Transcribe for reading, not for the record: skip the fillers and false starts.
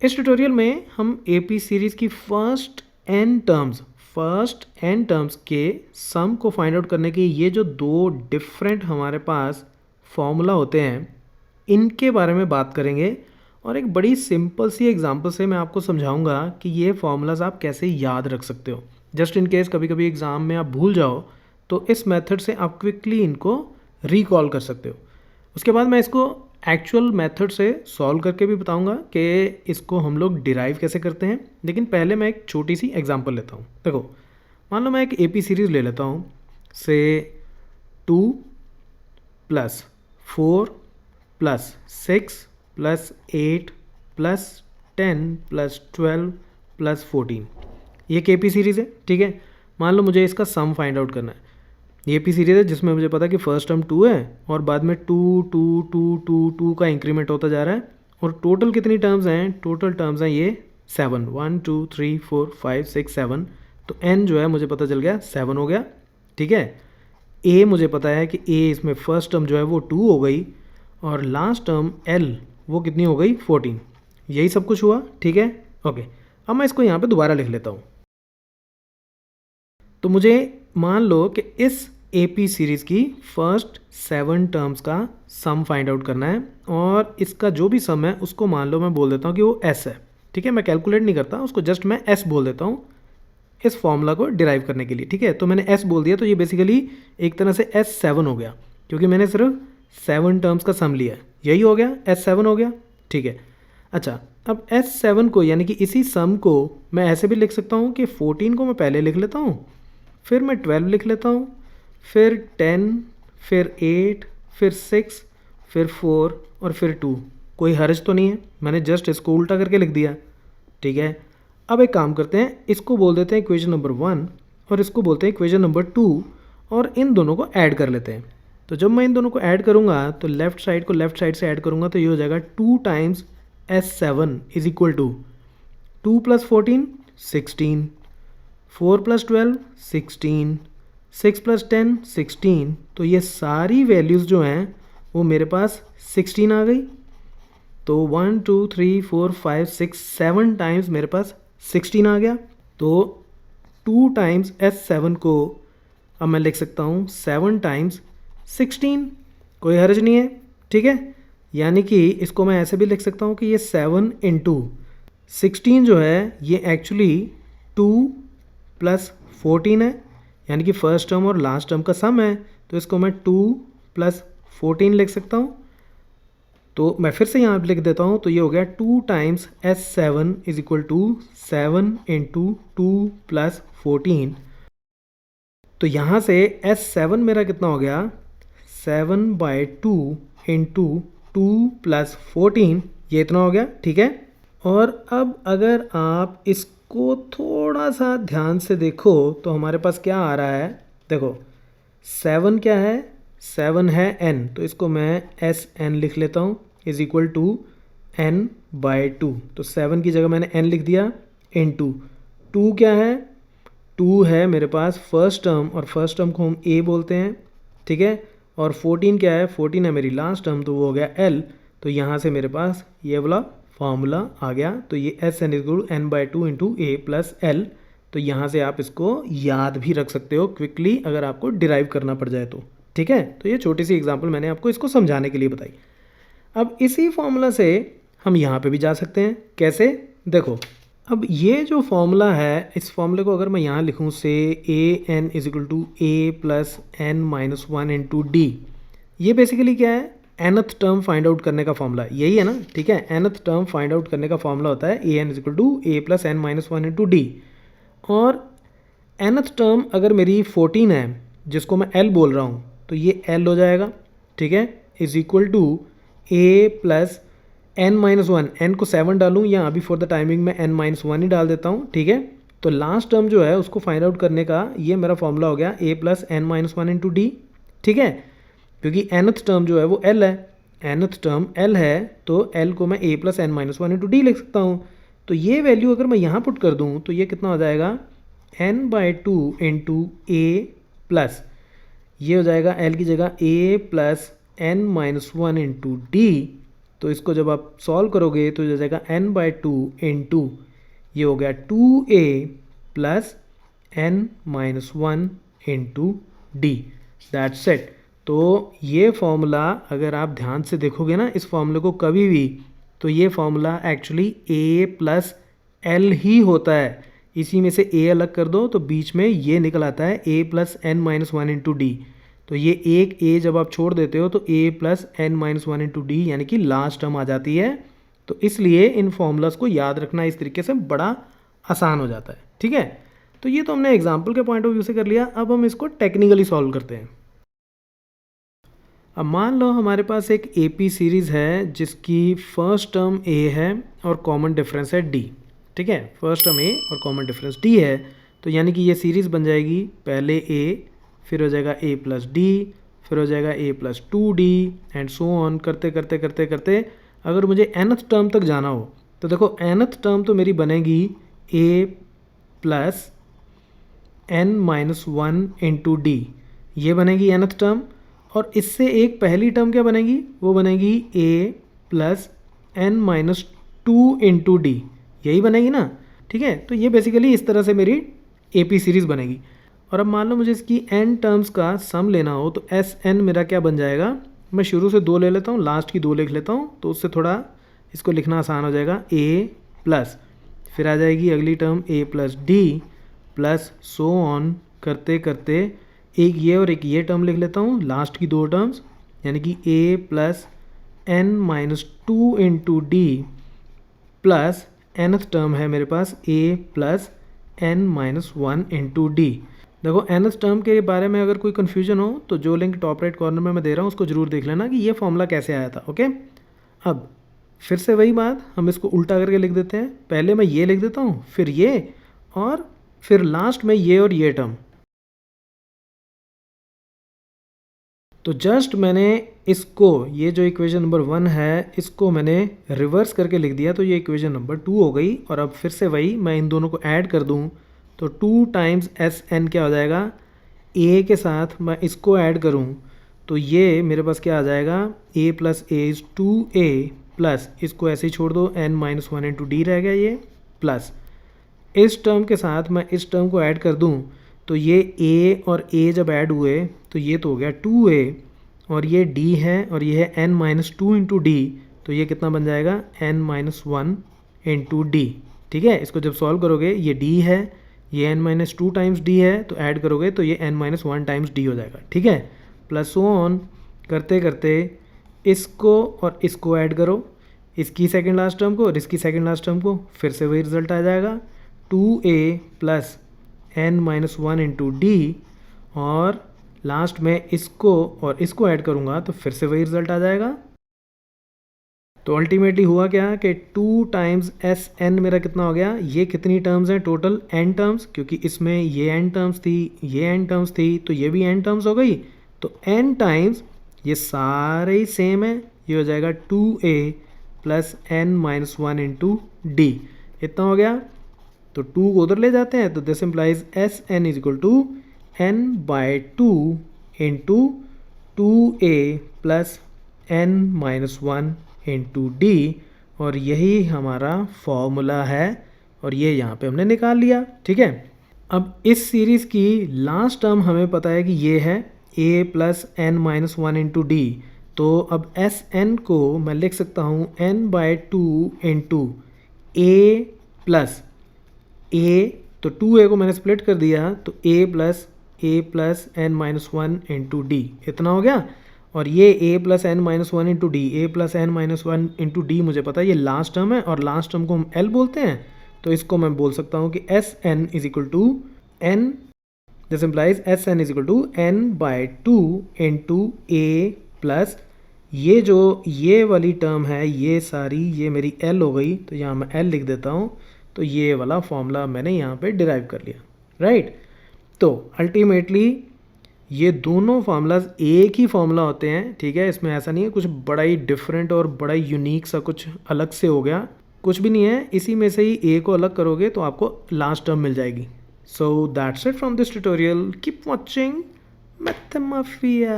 इस ट्यूटोरियल में हम एपी सीरीज़ की फर्स्ट एन टर्म्स के सम को फाइंड आउट करने के ये जो दो डिफरेंट हमारे पास फॉर्मूला होते हैं इनके बारे में बात करेंगे और एक बड़ी सिंपल सी एग्जांपल से मैं आपको समझाऊंगा कि ये फार्मूलाज आप कैसे याद रख सकते हो। जस्ट इन केस कभी कभी एग्ज़ाम में आप भूल जाओ तो इस मेथड से आप क्विकली इनको रिकॉल कर सकते हो। उसके बाद मैं इसको एक्चुअल मेथड से सॉल्व करके भी बताऊंगा कि इसको हम लोग डिराइव कैसे करते हैं। लेकिन पहले मैं एक छोटी सी एग्जांपल लेता हूँ। देखो, मान लो मैं एक एपी सीरीज़ ले लेता हूँ से 2 + 4 + 6 + 8 + 10 + 12 + 14 ये एक एपी सीरीज़ है। ठीक है, मान लो मुझे इसका सम फाइंड आउट करना है। ये पी सीरीज़ है जिसमें मुझे पता है कि फर्स्ट टर्म 2 है और बाद में 2 2 2 2 2 का इंक्रीमेंट होता जा रहा है और टोटल कितनी टर्म्स हैं? टोटल टर्म्स हैं ये 7, 1 2 3 4 5 6 7। तो n जो है मुझे पता चल गया 7 हो गया। ठीक है, a मुझे पता है कि a इसमें फर्स्ट टर्म जो है वो 2 हो गई और लास्ट टर्म l वो कितनी हो गई? 14। यही सब कुछ हुआ। ठीक है, ओके। अब मैं इसको यहाँ पे दोबारा लिख लेता हूँ। तो मुझे मान लो कि इस एपी सीरीज़ की फर्स्ट 7 टर्म्स का सम फाइंड आउट करना है और इसका जो भी सम है उसको मान लो मैं बोल देता हूँ कि वो s है। ठीक है, मैं कैलकुलेट नहीं करता, उसको जस्ट मैं s बोल देता हूँ इस फॉर्मूला को डिराइव करने के लिए। ठीक है, तो मैंने s बोल दिया तो ये बेसिकली एक तरह से s7 हो गया क्योंकि मैंने सिर्फ 7 टर्म्स का सम लिया है। यही हो गया, s7 हो गया। ठीक है, अच्छा, अब s7 को यानी कि इसी सम को मैं ऐसे भी लिख सकता हूँ कि 14 को मैं पहले लिख लेता हूँ, फिर मैं 12 लिख लेता हूँ, फिर 10, फिर 8, फिर 6, फिर 4 और फिर 2। कोई हर्ज तो नहीं है, मैंने जस्ट इसको उल्टा करके लिख दिया। ठीक है, अब एक काम करते हैं, इसको बोल देते हैं इक्वेशन नंबर 1 और इसको बोलते हैं इक्वेशन नंबर 2 और इन दोनों को ऐड कर लेते हैं। तो जब मैं इन दोनों को ऐड करूँगा तो लेफ्ट साइड को लेफ्ट साइड से ऐड करूँगा तो ये हो जाएगा 2 times s7 is equal to 2 + 14 16, 4 + 12 16, 6 + 10 16। तो ये सारी वैल्यूज़ जो हैं वो मेरे पास 16 आ गई। तो 1 2 3 4 5 6 7 टाइम्स मेरे पास 16 आ गया। तो 2 टाइम्स s7 को अब मैं लिख सकता हूँ 7 टाइम्स 16। कोई हर्ज नहीं है। ठीक है, यानी कि इसको मैं ऐसे भी लिख सकता हूँ कि ये 7 × 16 जो है ये एक्चुअली 2 + 14 है, यानी कि फर्स्ट टर्म और लास्ट टर्म का सम है। तो इसको मैं 2 + 14 लिख सकता हूँ। तो मैं फिर से यहाँ पे लिख देता हूँ, तो ये हो गया 2 times s7 is equal to 7 × 2 + 14। तो यहाँ से s7 मेरा कितना हो गया? 7/2 × 2 + 14, ये इतना हो गया। ठीक है, और अब अगर आप इसको थोड़ा सा ध्यान से देखो तो हमारे पास क्या आ रहा है। देखो, 7 क्या है? 7 है n, तो इसको मैं sn लिख लेता हूँ इज इक्वल टू n/2। तो 7 की जगह मैंने n लिख दिया × 2 क्या है? 2 है मेरे पास फर्स्ट टर्म और फर्स्ट टर्म को हम a बोलते हैं। ठीक है, और 14 क्या है? 14 है मेरी लास्ट टर्म, तो वो हो गया l। तो यहाँ से मेरे पास ये वाला फार्मूला आ गया। तो ये sn = n/2 × a + l। तो यहाँ से आप इसको याद भी रख सकते हो क्विकली अगर आपको डिराइव करना पड़ जाए तो। ठीक है, तो ये छोटी सी एग्जांपल मैंने आपको इसको समझाने के लिए बताई। अब इसी फॉर्मूला से हम यहाँ पे भी जा सकते हैं। कैसे? देखो, अब ये जो फॉर्मूला है इस फॉर्मूले को अगर मैं यहाँ लिखूँ से an = a + n - 1 × d, ये बेसिकली क्या है? nth टर्म फाइंड आउट करने का फॉर्मूला यही है ना। ठीक है, nth टर्म फाइंड आउट करने का फॉर्मूला होता है an = a + n - 1 × d। और nth टर्म अगर मेरी 14 है जिसको मैं l बोल रहा हूँ तो ये l हो जाएगा। ठीक है, is equal to a + n-1, n को 7 डालूँ या अभी फॉर द टाइमिंग में n-1 ही डाल देता हूँ। ठीक है, तो लास्ट टर्म जो है उसको फाइंड आउट करने का ये मेरा फॉर्मूला हो गया a + n-1 × d। ठीक है, क्योंकि nth टर्म जो है वो l है, nth टर्म l है तो l को मैं a + n-1 × d लिख सकता हूँ। तो ये वैल्यू अगर मैं यहाँ पुट कर दूँ तो ये कितना हो जाएगा? n/2 × a प्लस ये हो जाएगा l की जगह a + n - 1 × d। तो इसको जब आप सॉल्व करोगे तो हो जाएगा n/2 इंटू ये हो गया 2a plus n-1 into D, that's it. तो ये फॉर्मूला अगर आप ध्यान से देखोगे ना इस फॉर्मूले को कभी भी, तो ये formula actually a plus l ही होता है। इसी में से a अलग कर दो तो बीच में ये निकल आता है a plus n-1 into D. तो ये एक a जब आप छोड़ देते हो तो a plus n-1 into D यानी कि लास्ट टर्म आ जाती है। तो इसलिए इन फॉर्मूलाज को याद रखना इस तरीके से बड़ा आसान हो जाता है, ठीक है। तो ये तो हमने एग्जाम्पल के पॉइंट ऑफ व्यू से कर लिया। अब हम इसको टेक्निकली सॉल्व करते हैं। अब मान लो हमारे पास एक AP सीरीज़ है जिसकी फर्स्ट टर्म a है और कॉमन डिफरेंस है d, ठीक है। फर्स्ट टर्म a और कॉमन डिफरेंस d है, तो यानी कि ये सीरीज़ बन जाएगी पहले a, फिर हो जाएगा a प्लस d, फिर हो जाएगा a plus 2d and so on करते करते करते करते अगर मुझे nth टर्म तक जाना हो तो देखो nth टर्म तो मेरी बनेगी a plus n-1 into D, ये बनेगी nth टर्म। और इससे एक पहली टर्म क्या बनेगी, वो बनेगी a plus n-2 into D, यही बनेगी ना, ठीक है। तो ये बेसिकली इस तरह से मेरी AP सीरीज़ बनेगी। और अब मान लो मुझे इसकी n टर्म्स का सम लेना हो तो Sn मेरा क्या बन जाएगा, मैं शुरू से 2 ले लेता हूँ, लास्ट की 2 लिख लेता हूँ, तो उससे थोड़ा इसको लिखना आसान हो जाएगा। a प्लस फिर आ जाएगी अगली term a plus D plus so on करते करते एक ये और एक ये टर्म लिख लेता हूँ, लास्ट की 2 टर्म्स, यानी कि a plus n-2 into D plus nth term है मेरे पास a plus n-1 into D. देखो nth टर्म के बारे में अगर कोई कन्फ्यूजन हो तो जो लिंक टॉप राइट कॉर्नर में मैं दे रहा हूँ उसको जरूर देख लेना कि ये फॉर्मूला कैसे आया था, ओके। अब फिर से वही बात, हम इसको उल्टा करके लिख देते हैं। पहले मैं ये लिख देता हूँ, फिर ये, और फिर लास्ट में ये और ये टर्म। तो जस्ट मैंने इसको, ये जो इक्वेशन नंबर 1 है इसको मैंने रिवर्स करके लिख दिया, तो ये इक्वेशन नंबर 2 हो गई। और अब फिर से वही मैं इन दोनों को ऐड कर दूं तो 2 टाइम्स Sn क्या हो जाएगा, a के साथ मैं इसको ऐड करूं तो ये मेरे पास क्या आ जाएगा, a plus a is 2a plus इसको ऐसे ही छोड़ दो n-1 इंटू डी रह गया ये, प्लस इस टर्म के साथ मैं इस टर्म को ऐड कर दूं तो ये a और a जब ऐड हुए तो ये तो हो गया 2a और ये d है और ये है n-2 इंटू डी, तो ये कितना बन जाएगा n-1 इंटू डी, ठीक है। इसको जब सॉल्व करोगे ये d है, ये n-2 टाइम्स d है, तो ऐड करोगे तो ये n-1 टाइम्स d हो जाएगा, ठीक है। प्लस सो ऑन करते करते इसको और इसको ऐड करो, इसकी सेकेंड लास्ट टर्म को और इसकी सेकेंड लास्ट टर्म को, फिर से वही रिजल्ट आ जाएगा 2a plus n-1 into d, और लास्ट में इसको और इसको ऐड करूँगा तो फिर से वही रिजल्ट आ जाएगा। तो अल्टीमेटली हुआ क्या कि 2 टाइम्स Sn मेरा कितना हो गया, ये कितनी टर्म्स हैं टोटल, n टर्म्स, क्योंकि इसमें ये n टर्म्स थी, ये n टर्म्स थी, तो ये भी n टर्म्स हो गई। तो n टाइम्स ये सारे ही सेम है, ये हो जाएगा 2a plus n-1 into D, इतना हो गया। तो 2 को उधर ले जाते हैं तो this implies Sn is equal to n/2 into 2a plus n-1 into d, और यही हमारा फॉर्मूला है और ये यहाँ पे हमने निकाल लिया, ठीक है। अब इस सीरीज़ की लास्ट टर्म हमें पता है कि ये है a plus n-1 into D, तो अब Sn को मैं लिख सकता हूँ n/2 into a plus a, तो 2a को मैंने स्प्लिट कर दिया तो a plus n-1 into D, इतना हो गया। और ये a plus n-1 into D, a plus n-1 into D मुझे पता है ये लास्ट टर्म है और लास्ट टर्म को हम l बोलते हैं, तो इसको मैं बोल सकता हूँ कि Sn is equal to n, this implies Sn is equal to n/2 into a plus ये जो ये वाली टर्म है ये सारी ये मेरी l हो गई, तो यहाँ मैं l लिख देता हूँ। तो ये वाला फॉर्मूला मैंने यहाँ पे डिराइव कर लिया, राइट। तो अल्टीमेटली ये दोनों फार्मूलाज एक ही फार्मूला होते हैं, ठीक है। इसमें ऐसा नहीं है कुछ बड़ा ही डिफरेंट और बड़ा ही यूनिक सा कुछ अलग से हो गया, कुछ भी नहीं है। इसी में से ही ए को अलग करोगे तो आपको लास्ट टर्म मिल जाएगी। So that's it from this tutorial, keep watching मैथमाफिया।